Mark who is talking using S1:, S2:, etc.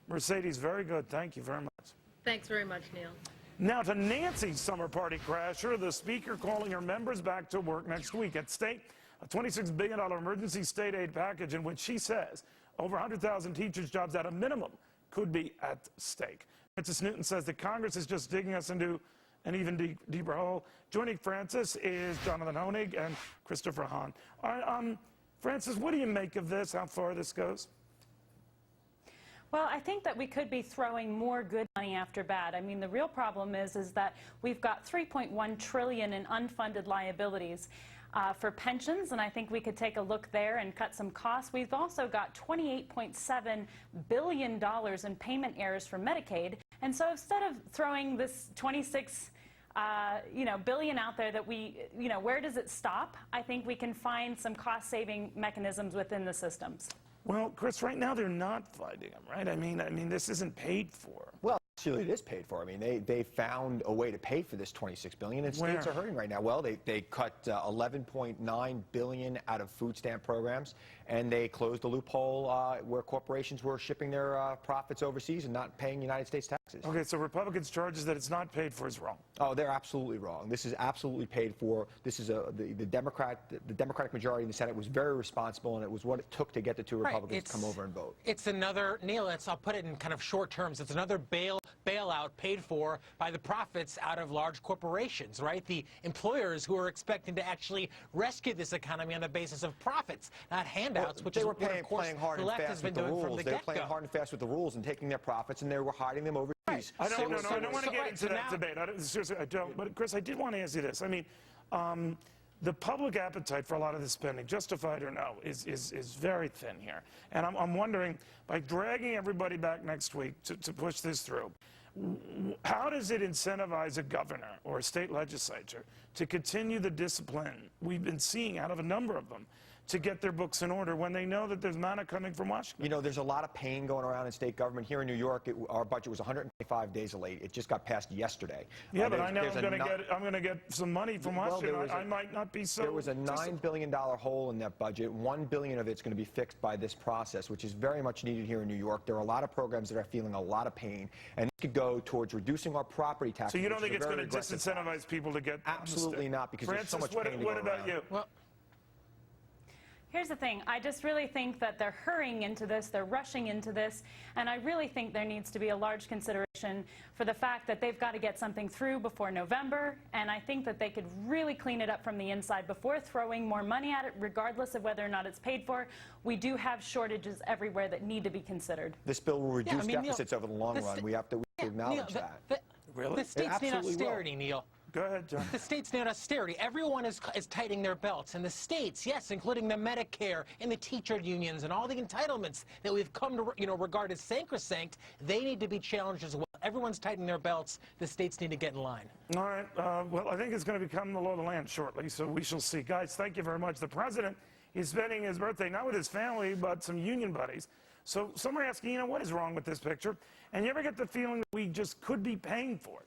S1: Mercedes, very good. Thank you very much.
S2: Thanks very much, Neil.
S1: Now to Nancy's summer party crasher, the speaker calling her members back to work next week. At stake, a $26 billion emergency state aid package in which she says over 100,000 teachers' jobs at a minimum could be at stake. Frances Newton says that Congress is just digging us into an even deeper hole. Joining Frances is Jonathan Hoenig and Christopher Hahn. Frances, what do you make of this, how far this goes?
S3: Well, I think that we could be throwing more good money after bad. I mean, the real problem is that we've got $3.1 trillion in unfunded liabilities for pensions, and I think we could take a look there and cut some costs. We've also got $28.7 billion in payment errors for Medicaid, and so instead of throwing this 26 billion out there that where does it stop? I think we can find some cost-saving mechanisms within the systems.
S1: Well, Chris, right now they're not fighting them, right? I mean, this isn't paid for.
S4: Well, actually, it is paid for. I mean, they found a way to pay for this $26 billion, and
S1: Where?
S4: states are hurting right now. Well, they cut $11.9 billion out of food stamp programs, and they closed the loophole where corporations were shipping their profits overseas and not paying United States taxes.
S1: Okay, so Republicans' charges that it's not paid for is wrong.
S4: Oh, they're absolutely wrong. This is absolutely paid for. This is the Democratic majority in the Senate was very responsible, and it was what it took to get the two Republicans to come over and vote.
S5: It's another, Neil, I'll put it in kind of short terms. It's another bailout paid for by the profits out of large corporations, right? The employers who are expecting to actually rescue this economy on the basis of profits, not handouts, which
S4: they
S5: is
S4: were
S5: what, of course,
S4: hard
S5: the
S4: and
S5: left
S4: fast
S5: has been
S4: with the
S5: doing from
S4: rules.
S5: the
S4: They were
S5: get-go.
S4: playing hard and fast with the rules and taking their profits, and they were hiding them overseas.
S5: Right.
S1: I don't want to get
S5: right,
S1: into
S5: so
S1: that
S5: now,
S1: debate. Seriously, I don't. But, Chris, I did want to ask you this. I mean, the public appetite for a lot of this spending, justified or no, is very thin here. And I'm wondering, by dragging everybody back next week to push this through, how does it incentivize a governor or a state legislature to continue the discipline we've been seeing out of a number of them to get their books in order when they know that there's mana coming from Washington?
S4: You know, there's a lot of pain going around in state government. Here in New York, our budget was 125 days late. It just got passed yesterday.
S1: Yeah, but I know I'm going to get some money from Washington. I might not be so.
S4: There was a $9 billion hole in that budget. $1 billion of it's going to be fixed by this process, which is very much needed here in New York. There are a lot of programs that are feeling a lot of pain, and it could go towards reducing our property taxes.
S1: So you don't think it's going to disincentivize people to get?
S4: Absolutely not, because
S1: Frances,
S4: there's so much pain to go
S1: what about
S4: around.
S1: you?
S5: well,
S3: Here's the thing. I just really think that they're hurrying into this, they're rushing into this, and I really think there needs to be a large consideration for the fact that they've got to get something through before November, and I think that they could really clean it up from the inside before throwing more money at it, regardless of whether or not it's paid for. We do have shortages everywhere that need to be deficits
S4: This bill will reduce
S5: Neil,
S4: deficits over the long run. We have to acknowledge
S5: Neil,
S4: that.
S1: Really?
S5: The states need austerity, Neil.
S1: Go ahead, John.
S5: The states need austerity. Everyone is tightening their belts. And the states, yes, including the Medicare and the teacher unions and all the entitlements that we've come to regard as sacrosanct, they need to be challenged as well. Everyone's tightening their belts. The states need to get in line.
S1: All right. Well, I think it's going to become the law of the land shortly, so we shall see. Guys, thank you very much. The president is spending his birthday not with his family, but some union buddies. So some are asking, what is wrong with this picture? And you ever get the feeling that we just could be paying for it?